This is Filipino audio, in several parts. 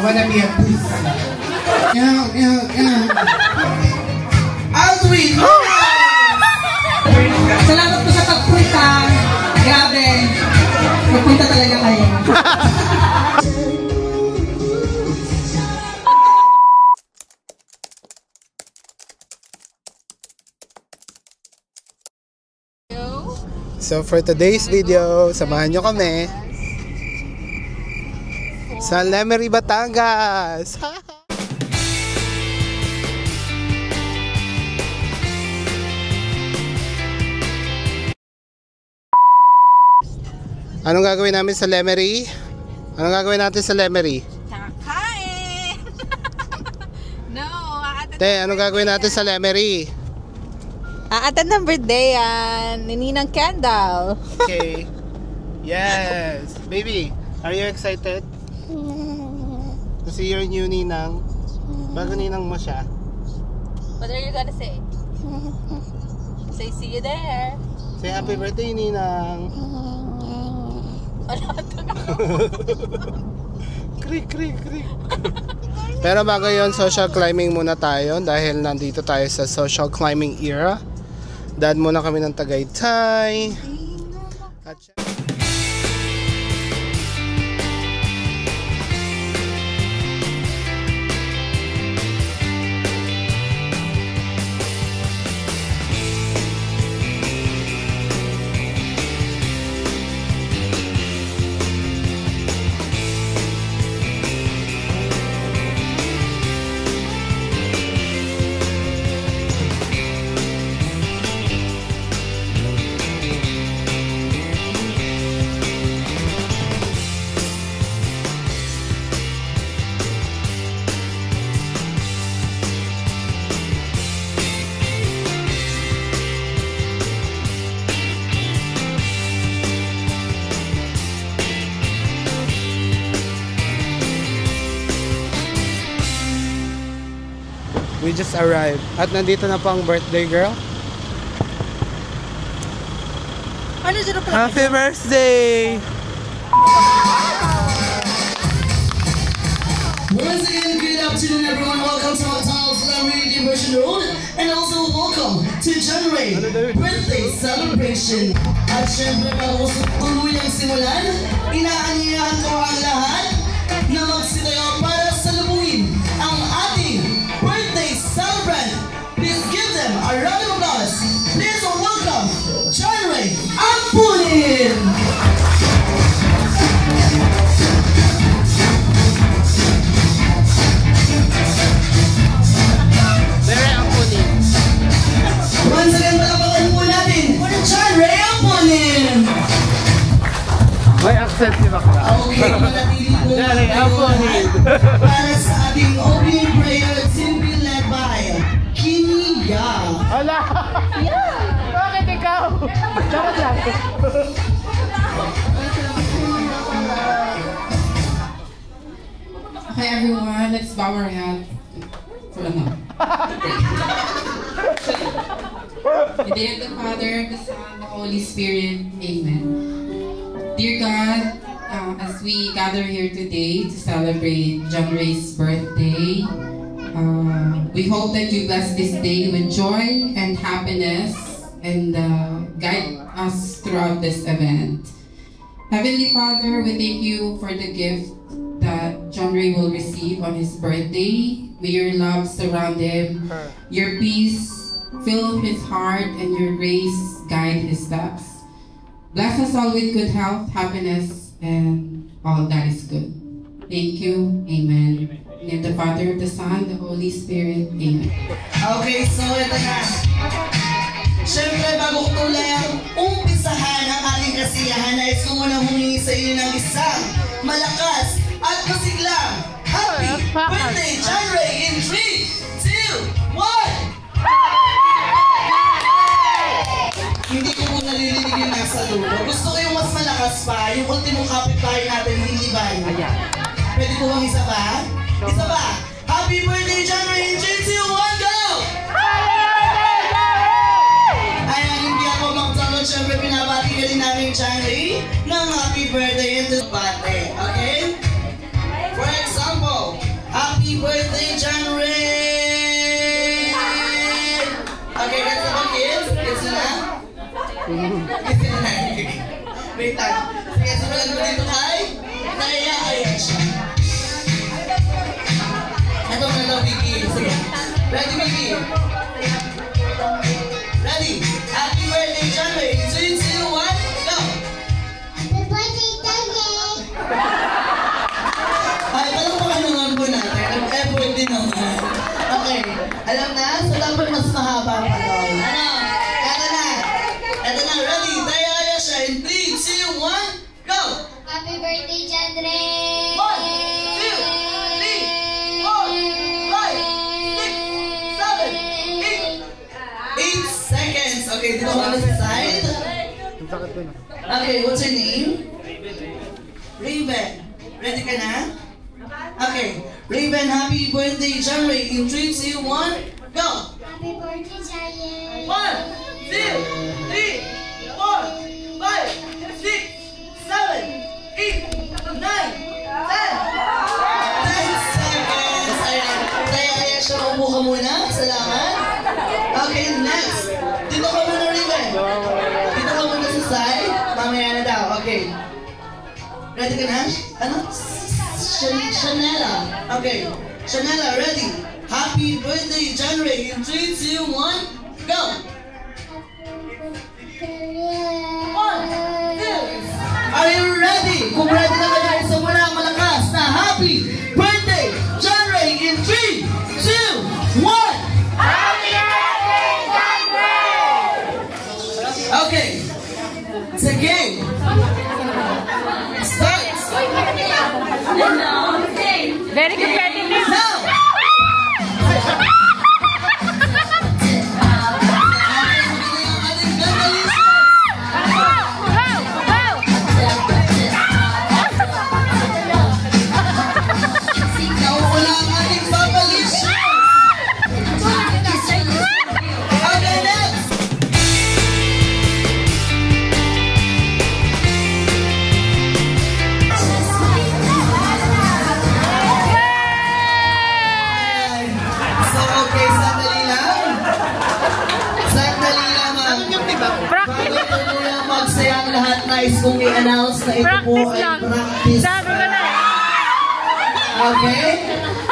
wanna be a pussy. Aldwin! Salamat po sa pagpunta. Grabe. Magpunta talaga kayo. So for today's video, samahan nyo kami sa Lemery, Batangas. Anong gagawin namin sa Lemery? Anong gagawin natin sa Lemery? Kakain! No, anong gagawin natin sa Lemery? Aattend ng birthday yan. Nininang Kendall. Okay. Yes. Baby, are you excited? To see your new ninang? Bago ninang mo siya. What are you gonna say? Say see you there. Say happy birthday, ninang. Krik, krik, krik. Pero bago yon, social climbing muna tayo dahil nandito tayo sa social climbing era. Dad muna kami ng Tagaytay. At we just arrived. At nandito na po ang birthday girl. Ano dyan pala? Happy birthday! Once again, good afternoon everyone. Welcome to McDonald's Lemery Diversion Road. And also welcome to January Birthday Celebration. At syempre, bago sa tuluyang simulan, inaanyayahan ko ang lahat na magsitayo para salubungin ang ating birthday celebrant. Please give them a round of applause. Please welcome January Ampunin! Once again, palapakan po natin, January Ampunin! May accent si Bakla. Okay, manatili po January Ampunin! Para sa ating opening prayer, simply led by Kiniya. Hala! Yeah! Bakit ikaw? Dapat lang. Hi everyone, let's bow our head for a moment. In the name of the Father, the Son, the Holy Spirit, Amen. Dear God, as we gather here today to celebrate John Ray's birthday, we hope that you bless this day with joy and happiness and guide us throughout this event. Heavenly Father, we thank you for the gift that John Ray will receive on his birthday. May your love surround him, your peace fill his heart, and your grace guide his steps. Bless us all with good health, happiness, and all that is good. Thank you. Amen. In the Father, the Son, the Holy Spirit. Amen. Okay, so ito na. Siyempre, bago ko tulayang umpisahan ang ating kasiyahan, nais ko muna humingi sa iyo ng isang malakas at masiglang happy birthday, John Ray, in 3, 2, 1! Hindi ko muna nalilinig yung nasa dulo. Gusto ko yung mas malakas pa, yung ultimong kapitbahay natin, hindi ba? Pwede ko bang isa pa? Isa pa! Happy birthday, John Ray, in 3, 2, 1, go! Ayan, hindi ako magtanong. Siyempre, pinabati ka din namin, John Ray, ng happy birthday and this birthday, okay? For example, Ready, Mickey? Ready? Happy birthday, John Ray. 3, 2, 1, go! Happy birthday, Daddy! Ay, alam mo naman po natin. Nag-effort din naman. Okay. Alam na? So, dapat mas mahaba pa daw. Ano? Eto na. Eto na. Ready? Daya siya. In 3, 2, 1, go! Happy birthday, John Ray! 1, 2, 3, 4, 5, 6, 7, 8. 8 seconds. Okay, dito ko na sa side. Okay, what's your name? Raven. Ready ka na? Okay. Raven, happy birthday, John Ray. In 3, 2, 1, go! Happy birthday, Giant! 1, 2, 3, 4, 5, 6, 7, 8, 9, 10. 10 seconds. Ayan. Daya siya, upo ka muna. Salamat. Okay, next. Dito ka muna, Raven. Dito ka muna sa side. Mamaya na daw. Okay. Ready ka na? Ano? Shanella. Okay. Shanella, ready? Happy birthday, John Ray. In 3, 2, 1, go! 1, 2. Are you ready? Kung ready na kayo, isa muna ang malakas na happy birthday, John Ray. In 3, 2, 1. Happy birthday, John Ray! Okay. It's a game. Start. Very competitive. Now. Magsayang lahat nais kong i-announce na ito po ay practice. Okay?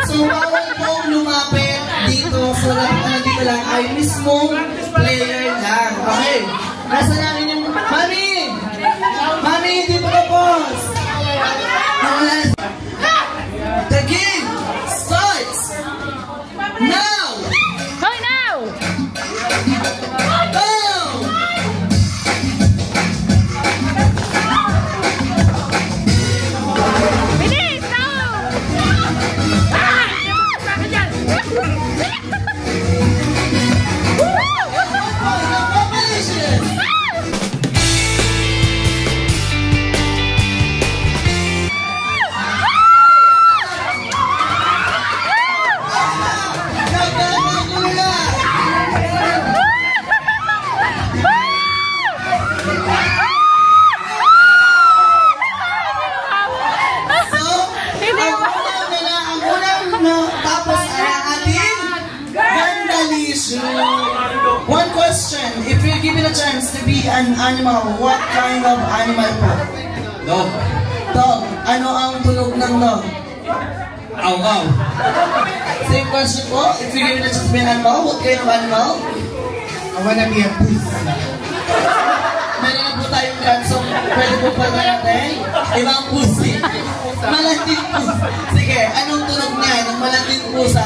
So, bawal pong lumapit dito. So, lahat na dito lang ay mismong player lang. Okay? Nasa namin yung... Mami! Mami, hindi pa tapos! The game starts now! Go now! Go! Bilis! Go! One question, if you're given a chance to be an animal, what kind of animal po? Dog. Dog. Ano ang tunog ng dog? Aw, aw. Same question po, if you're given a chance to be an animal, what kind of animal? I wanna be a puss. Meron na po tayong ganso. Pwede po pa natin? Ibang pusi. Malanding pusa. Sige, anong tunog niya ng malanding pusa?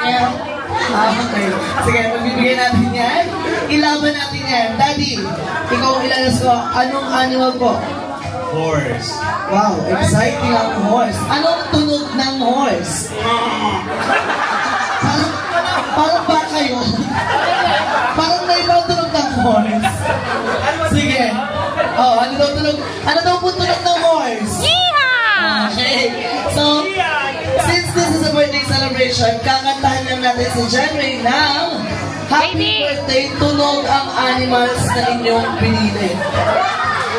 Okay. Sige, magbibigay natin yan. Ilaban natin yan. Daddy, ikaw ilalas ko. Anong animal po? Horse. Wow, exciting ang horse. Anong tunog ng horse? Parang ba kayo? Parang na ibang tunog ng horse. Sige. Oh, ano daw tunog? Ano daw po tunog ng horse? Okay. So, since this is a birthday celebration, kakantahan lang natin si John Ray ng Happy Birthday, tunog ang animals na inyong pinili.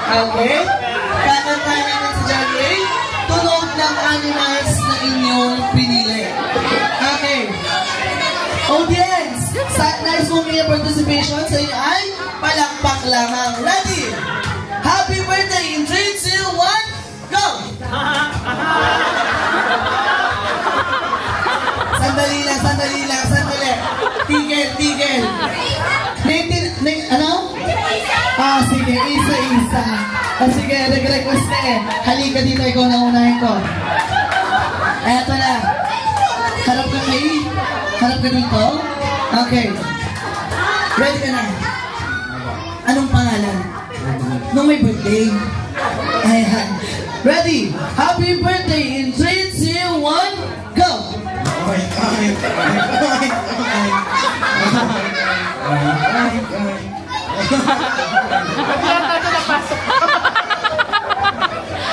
Okay? Kakantahan natin si John Ray, tunog ng animals na inyong pinili. Okay. Audience, nais kong may participation sa inyo ay palakpak lamang. Ready? Happy birthday in 3, 2, 1, go! Sandali lang, sandali lang, sandali. Sige, nag-request na eh. Halika dito, ikaw na unahin ko. Eto na. Harap ka kayo. Harap ka dito. Okay. Ready ka na. Anong pangalan? Nung may birthday. Ayan. Ready? Happy birthday in 3, 2, 1, go!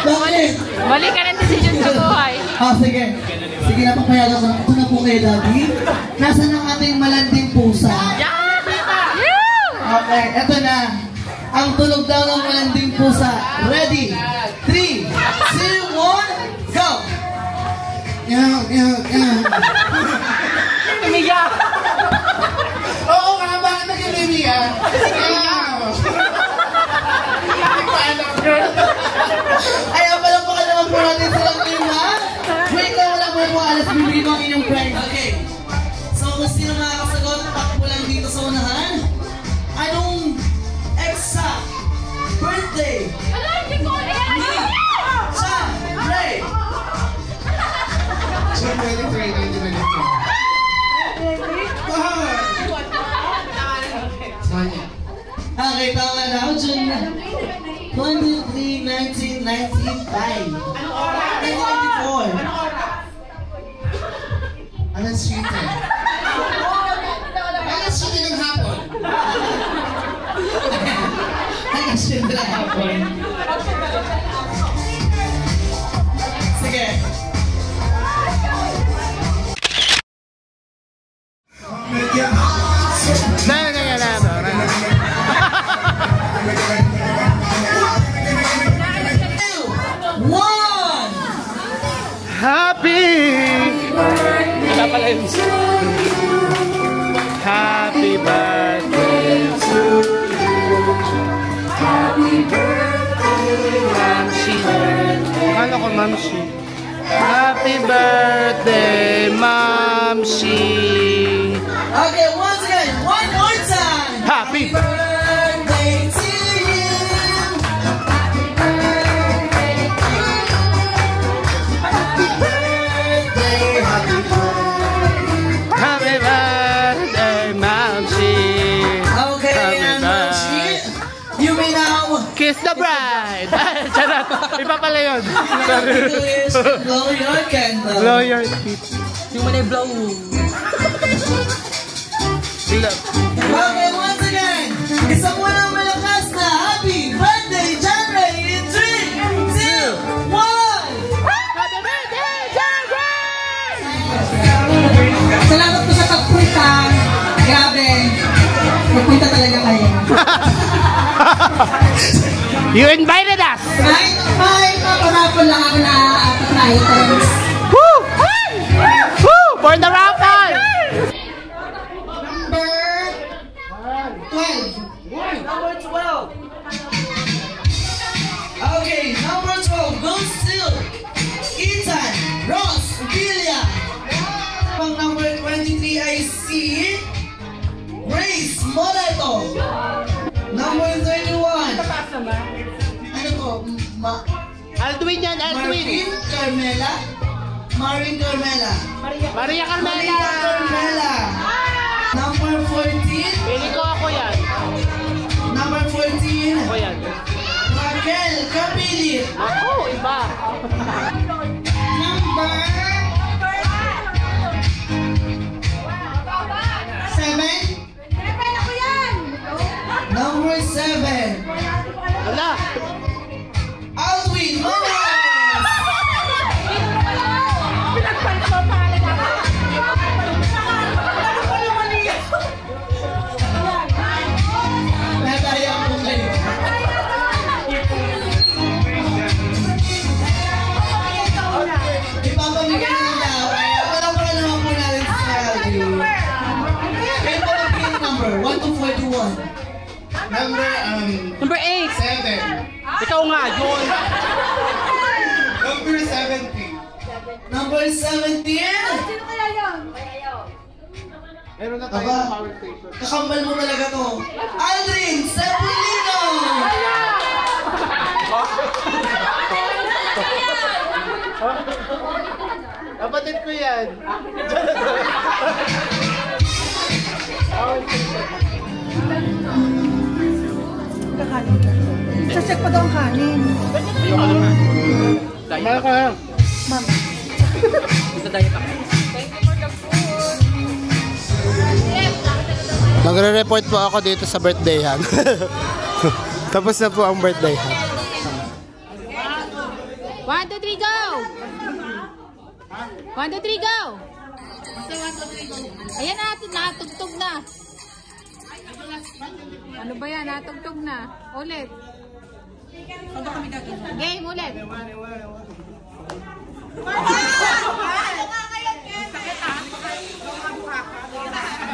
Bakit? Mali ka ng decision sa buhay. Sige. Sige na, papayagan ko na. Ito na po kayo, Daddy. Nasaan ang ating malanding pusa? Okay, eto na. Ang tulog daw ng malanding pusa. Ready? 3, 2, 1, go! Umiyak. Oo nga, bakit nag-umiyak? Ay, pala naman po natin silang lima. Wait lang, wala po alas bibigyan ko ang inyong prize. Okay. So, kung sino makakasagot, takbo lang dito sa unahan. Anong exact birthday? Wala, hindi ko alam. Ray! Okay, tama na ako, Jun. 23, 1995. Anong oras? 1994. Anong oras? Alas 7. Alas 7 ng hapon. Alas 7 ng hapon. Sige. Happy birthday to you. Happy birthday to you. Happy birthday, Mamshi. Ano ko, Mamshi? Happy birthday, Mamshi. Okay, once again, one more time. Happy Birthday to you. Happy birthday to you. Happy birthday, happy birthday. Happy birthday, Mamshi. Okay, Happy and birthday. you may now Kiss the bride! Charot! Iba pala yun. blow your candle. Blow your teeth. Yung manay blow. Okay, once again, isa mo ng malakas na happy birthday, John Ray, in 3, 2, 1! Happy birthday, John Ray! Salamat po sa pagpunta. Grabe. Magpunta talaga kayo. You invited us! Kahit paparapon lang ako na apat na items. Woo! Woo! For the raffle! Number 12. Number 12. Okay, number 12 goes to Ethan, Ross, Bilia. Pang number 23 I see Grace Moreto. Number 31. Ano po? Aldwin yan, Aldwin! Marin Carmela. Marin Carmela. Maria Carmela! Carmela. Number 14. Pili ko ako yan. Number 14. Ako yan. Raquel Capilit. Ako, iba. Number 7. Number 7. Wala. Aldwin Morales. Nataya po kayo. Ipapamigay na daw. Wala pa naman po natin sa Aldwin. Kayo po ang pin number 1 to 41. Number 8. 7. Ikaw nga, yun. Number 70. Number 17. Meron na tayo sa power station. Kakambal mo talaga to. Aldrin Sepolino. Kapatid ko yan. Check pa daw ang kanin. Mara ka lang. Ma'am. Magre-report po ako dito sa birthday han. Tapos na po ang birthday han. 1, 2, 3, go! 1, 2, 3, go! Ayan na, natugtog na. Ano ba yan? Natugtog na. Ulit. Game, ulit.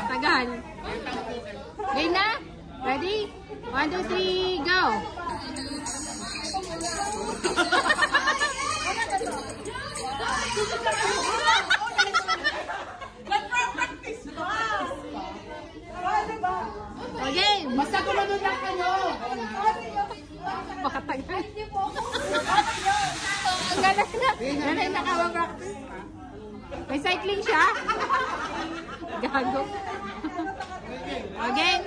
Tagal. Game na? Ready? 1, 2, 3, go! Okay, basta kumunod lang kayo. Makatagal. Ang galang na. Nanay nakawag-practice. May cycling siya? Gago. Again.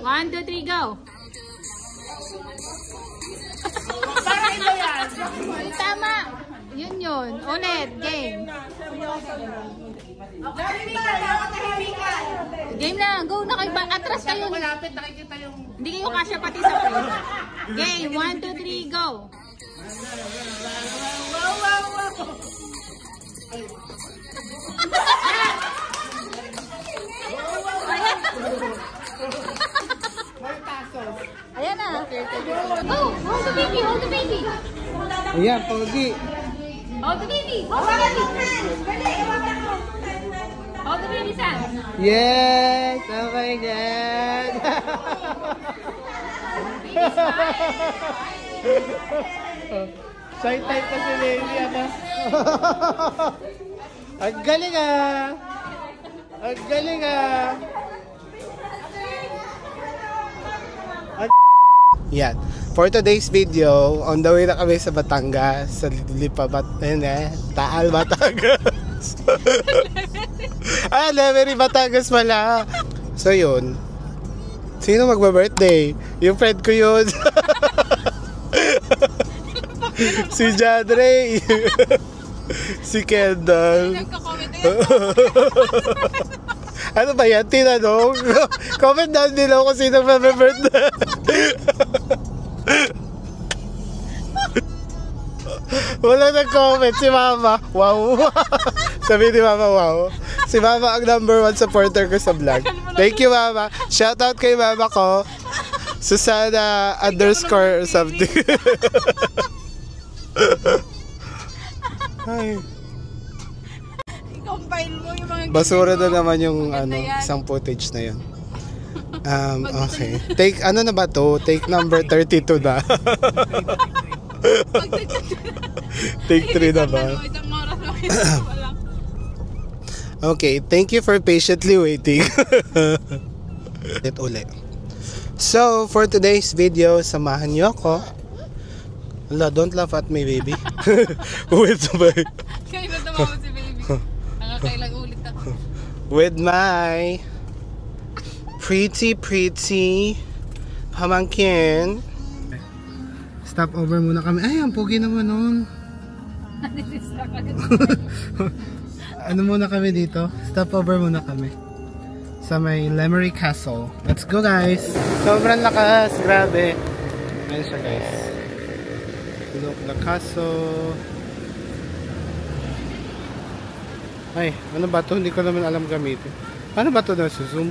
1, 2, 3, go. Tama. Yun yun. Ulit. Game. Game na. Go na kayo. Atras kayo. Hindi kayo kasya pati sa play. Game. 1, 2, 3, go. Ayan na. Go. Hold the baby. Hold the baby. Ayan, pogi. Hold the baby. Hold the baby. Hold the baby, Sam. Yes! Oh my God! Shy type pa si Lady, ano? Ang galing ah! Ang galing ah! Yan. For today's video, on the way na kami sa Batangas, sa Taal, Batangas. Lemery, Batangas pala. So yun. Sino magba-birthday? Yung friend ko yun. Si John Ray. Si Kendall. Ano ba yan? Tinanong? Comment down below kung sino magba-birthday. Wala nag-comment. Si Mama. Wow. Sabi ni Mama, wow. Si Mama ang #1 supporter ko sa vlog. Thank you, Mama. Shoutout kay Mama ko. Susana _ or something. Ay. Basura na naman yung isang footage na yun. Okay. Take, ano na ba to? Take number 32 na. Take 3 na ba? Okay, thank you for patiently waiting. Ulit. So, for today's video, samahan niyo ako. Ala, don't laugh at me, baby. With my... Kailan naman si baby? Nakakailang ulit ako. With my pretty pamangkin. Stop over muna kami. Ay, ang pogi naman nun. Ano muna kami dito? Stop over muna kami sa may Lemery Castle. Let's go, guys. Sobrang lakas, grabe. Ayun siya, guys. Look, the castle. Ay, ano ba to? Hindi ko naman alam gamitin. Paano ba to na zoom?